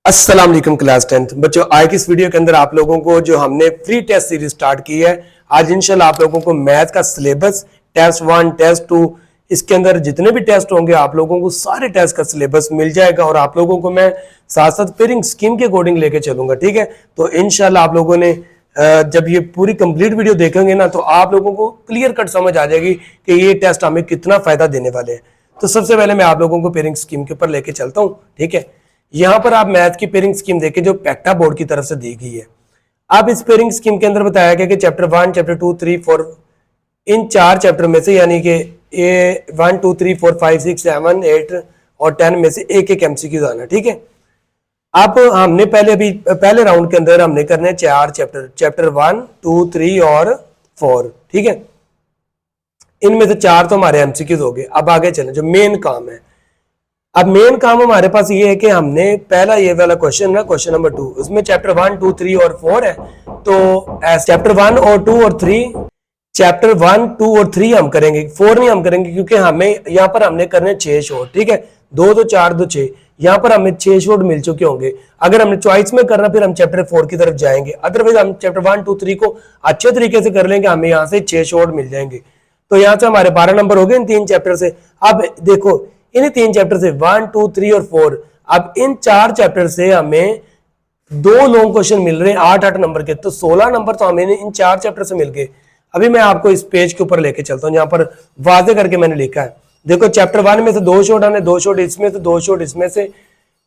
अस्सलाम वालेकुम class 10th बच्चों, आज की इस वीडियो के अंदर आप लोगों को जो हमने फ्री टेस्ट सीरीज स्टार्ट की है, आज इंशाल्लाह आप लोगों को मैथ का सिलेबस टेस्ट 1 टेस्ट 2 इसके अंदर जितने भी टेस्ट होंगे आप लोगों को सारे टेस्ट का सिलेबस मिल जाएगा और आप लोगों को मैं साथ साथ पेयरिंग स्कीम के अकॉर्डिंग लेके चलूंगा। ठीक है, तो इंशाल्लाह आप लोगों ने जब ये पूरी कंप्लीट वीडियो देखेंगे ना तो आप लोगों को क्लियर कट समझ आ जाएगी कि ये टेस्ट हमें कितना फायदा देने वाले हैं। तो सबसे पहले मैं आप लोगों को पेयरिंग स्कीम के ऊपर लेके चलता हूँ। ठीक है, यहाँ पर आप मैथ की पेयरिंग स्कीम देखें जो पैक्टा बोर्ड की तरफ से दी गई है। अब इस पेयरिंग स्कीम के अंदर बताया गया कि चैप्टर 1 चैप्टर 2 3 4 इन 4 चैप्टर में से यानी कि ये 1 2 3 4 5 6 7 8 और 10 में से एक एक एमसीक्यूज आना। ठीक है, अब हमने पहले राउंड के अंदर हमने करने 4 चैप्टर 1 2 3 और 4। ठीक है, इनमें से 4 तो हमारे एमसीक्यूज हो गए। अब आगे चलें, जो मेन काम है, अब मेन काम हमारे पास ये है कि हमने पहला ये वाला क्वेश्चन है क्वेश्चन नंबर 2, उसमें चैप्टर 1 2 3 और 4 है। तो चैप्टर 1 और 2 और 3 चैप्टर 1 2 और 3 हम करेंगे, 4 नहीं हम करेंगे क्योंकि हमें यहाँ पर हमने करने 6 शॉट। ठीक है, 2 2 4 2 6, यहाँ पर हमें 6 शॉट मिल चुके होंगे। अगर हमने चॉइस में करना फिर हम चैप्टर 4 की तरफ जाएंगे, अदरवाइज हम चैप्टर 1 2 3 को अच्छे तरीके से कर लेंगे, हमें यहाँ से 6 शॉट मिल जाएंगे। तो यहाँ से हमारे 12 नंबर हो गए इन 3 चैप्टर से। अब देखो इन 3 चैप्टर से 1 2 3 और 4, अब इन 4 चैप्टर से हमें 2 लॉन्ग क्वेश्चन मिल रहे हैं 8 नंबर के, तो 16 नंबर तो हमें इन 4 चैप्टर से मिल गए। अभी मैं आपको इस पेज के ऊपर लेके चलता हूँ, यहाँ पर वाजे करके मैंने लिखा है। देखो चैप्टर 1 में से 2 शॉट आने, 2 शॉट इसमें से, 2 शॉट इसमें से,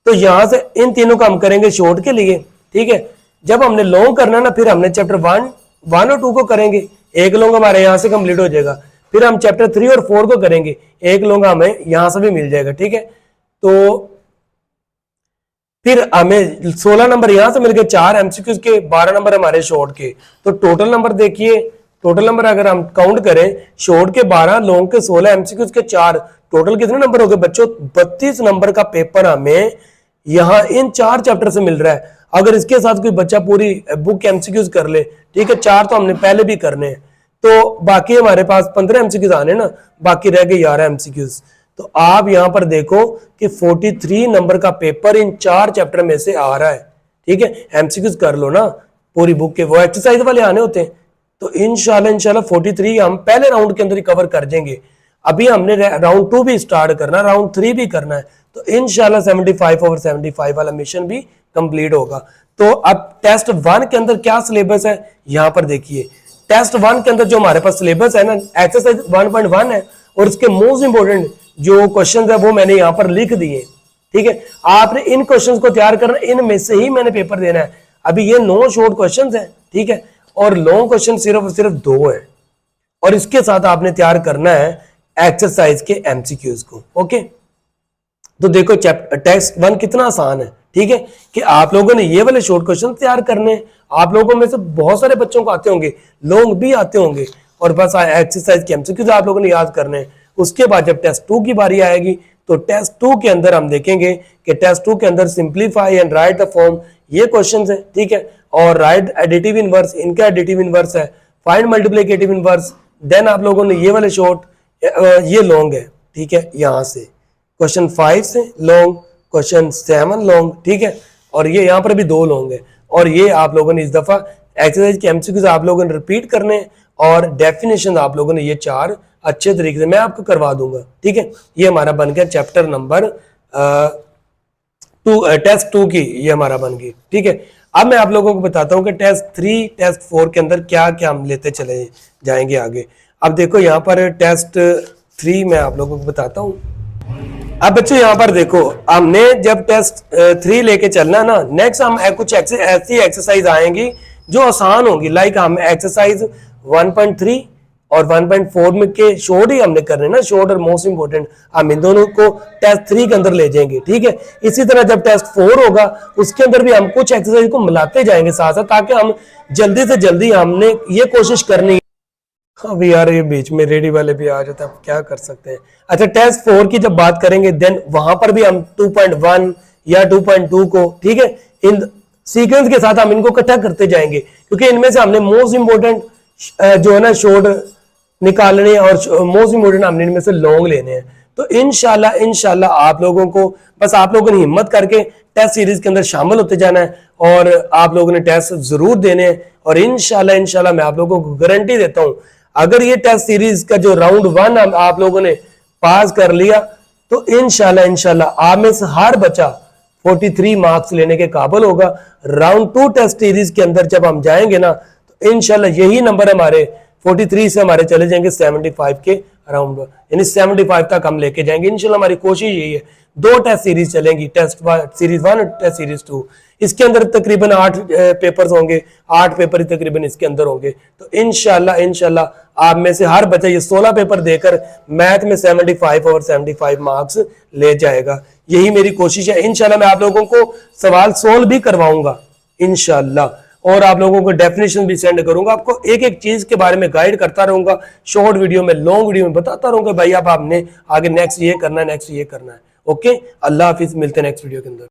तो यहाँ से इन तीनों को हम करेंगे शॉर्ट के लिए। ठीक है, जब हमने लॉन्ग करना ना फिर हमने चैप्टर 1 और 2 को करेंगे, एक लॉन्ग हमारे यहाँ से कंप्लीट हो जाएगा। फिर हम चैप्टर 3 और 4 को करेंगे, एक लॉन्ग हमें यहां से भी मिल जाएगा। ठीक है, तो फिर हमें 16 नंबर यहां से मिल गए 4 एमसीक्यूज के, 12 नंबर हमारे शॉर्ट के। तो टोटल नंबर देखिए, टोटल नंबर अगर हम काउंट करें, शॉर्ट के 12, लॉन्ग के 16, एमसीक्यूज के 4, टोटल कितने नंबर हो गए बच्चों? 32 नंबर का पेपर हमें यहाँ इन 4 चैप्टर से मिल रहा है। अगर इसके साथ कोई बच्चा पूरी बुक एमसीक्यूज कर ले, ठीक है, 4 तो हमने पहले भी करने हैं, तो बाकी हमारे पास 15 एमसीक्यूज आने ना, बाकी रह गए 11 एमसीक्यूज। तो आप यहां पर देखो कि 43 नंबर का पेपर इन 4 चैप्टर में से आ रहा है। ठीक है, एमसीक्यूज कर लो ना पूरी बुक के, वो एक्सरसाइज वाले आने होते हैं। तो इंशाल्लाह 43 हम पहले राउंड के अंदर ही कवर कर देंगे। अभी हमने राउंड 2 भी स्टार्ट करना, राउंड 3 भी करना है, तो इंशाल्लाह 75/75 वाला मिशन भी कंप्लीट होगा। तो अब टेस्ट 1 के अंदर क्या सिलेबस है यहाँ पर देखिए। टेस्ट 1 के अंदर जो हमारे पास सिलेबस है ना, एक्सरसाइज 1.1 है और इसके मोस्ट इंपोर्टेंट जो क्वेश्चंस है वो मैंने यहाँ पर लिख दिए। ठीक है, आपने इन क्वेश्चंस को तैयार करना, इनमें से ही मैंने पेपर देना है। अभी ये 9 शॉर्ट क्वेश्चंस हैं, ठीक है, और लॉन्ग क्वेश्चन सिर्फ और सिर्फ 2 है, और इसके साथ आपने तैयार करना है एक्सरसाइज के एमसीक्यूज को। ओके, तो देखो टेस्ट 1 कितना आसान है। ठीक है, कि आप लोगों ने ये वाले शॉर्ट क्वेश्चन तैयार करने, आप लोगों में से बहुत सारे बच्चों को आते होंगे, लॉन्ग भी आते होंगे, और बस एक्सरसाइज के एमसीक्यूज आप लोगों ने याद करने हैं। उसके बाद जब टेस्ट 2 की बारी आएगी तो टेस्ट 2 के अंदर हम देखेंगे कि टेस्ट 2 के अंदर simplify and right the form, ये क्वेश्चंस है। ठीक है, और राइट एडिटिव इनवर्स, इनका एडिटिव इनवर्स है, फाइंड मल्टीप्लिकेटिव इनवर्स। देन आप लोगों ने ये वाले शॉर्ट, ये लॉन्ग है। ठीक है, यहां से क्वेश्चन 5 से लॉन्ग, क्वेश्चन 7 लॉन्ग। ठीक है, और ये यहाँ पर भी 2 लॉन्ग है, और ये आप लोगों ने इस दफा एक्सरसाइज के एमसीक्यूज आप लोगों ने रिपीट करने, और डेफिनेशन आप लोगों ने ये 4 अच्छे तरीके से मैं आपको करवा दूंगा। ठीक है, ये हमारा बन गया चैप्टर नंबर 2, टेस्ट 2 की ये हमारा बन गई। ठीक है, अब मैं आप लोगों को बताता हूँ कि टेस्ट 3 टेस्ट 4 के अंदर क्या क्या हम लेते चले जाएंगे आगे। अब देखो यहाँ पर टेस्ट 3 मैं आप लोगों को बताता हूँ। अब बच्चों यहाँ पर देखो, हमने जब टेस्ट 3 लेके चलना ना, नेक्स्ट हम कुछ ऐसी एक्सरसाइज आएंगी जो आसान होंगी। लाइक हम एक्सरसाइज 1.3 और 1.4 में के शॉर्ट ही हमने करने ना, शॉर्ट और मोस्ट इंपोर्टेंट, हम इन दोनों को टेस्ट 3 के अंदर ले जाएंगे। ठीक है, इसी तरह जब टेस्ट 4 होगा उसके अंदर भी हम कुछ एक्सरसाइज को मिलाते जाएंगे साथ साथ, ताकि हम जल्दी से जल्दी हमने ये कोशिश करनी। अभी यार ये बीच में रेडी वाले भी आ जाते हैं, अब क्या कर सकते हैं। अच्छा, टेस्ट 4 की जब बात करेंगे देन वहां पर भी हम 2.1 या 2.2 को, ठीक है, इन सीक्वेंस के साथ हम इनको इकट्ठा करते जाएंगे, क्योंकि इनमें से हमने मोस्ट इंपोर्टेंट जो है ना शॉर्ट निकालने और मोस्ट इंपोर्टेंट हमने इनमें से लॉन्ग लेने हैं। तो तो इंशाल्लाह आप लोगों को बस आप लोगों ने हिम्मत करके टेस्ट सीरीज के अंदर शामिल होते जाना है और आप लोगों ने टेस्ट जरूर देने हैं। और इंशाल्लाह मैं आप लोगों को गारंटी देता हूं, अगर ये टेस्ट सीरीज का जो राउंड 1 आप लोगों ने पास कर लिया तो इंशाल्लाह आप में से हर बच्चा 43 मार्क्स लेने के काबिल होगा। राउंड 2 टेस्ट सीरीज के अंदर जब हम जाएंगे ना तो इंशाल्लाह यही नंबर हमारे 43 से हमारे चले जाएंगे 75 के अराउंड, यानी 75 तक हम लेके जाएंगे इंशाल्लाह। हमारी कोशिश यही है। 2 टेस्ट सीरीज चलेंगी, टेस्ट सीरीज 1 टेस्ट सीरीज 2। इसके अंदर तकरीबन 8 पेपर्स होंगे, 8 पेपर तकरीबन इसके अंदर होंगे। तो इंशाल्लाह आप में से हर बच्चा ये 16 पेपर देकर मैथ में 75 और 75 मार्क्स ले जाएगा। यही मेरी कोशिश है। इंशाल्लाह मैं आप लोगों को सवाल सोल्व भी करवाऊंगा इंशाल्लाह, और आप लोगों को डेफिनेशन भी सेंड करूंगा। आपको एक एक चीज के बारे में गाइड करता रहूंगा, शॉर्ट वीडियो में, लॉन्ग वीडियो में बताता रहूंगा भाई अब आपने आगे नेक्स्ट ये करना है, नेक्स्ट ये करना है। ओके, अल्लाह हाफिज, मिलते हैं नेक्स्ट वीडियो के अंदर।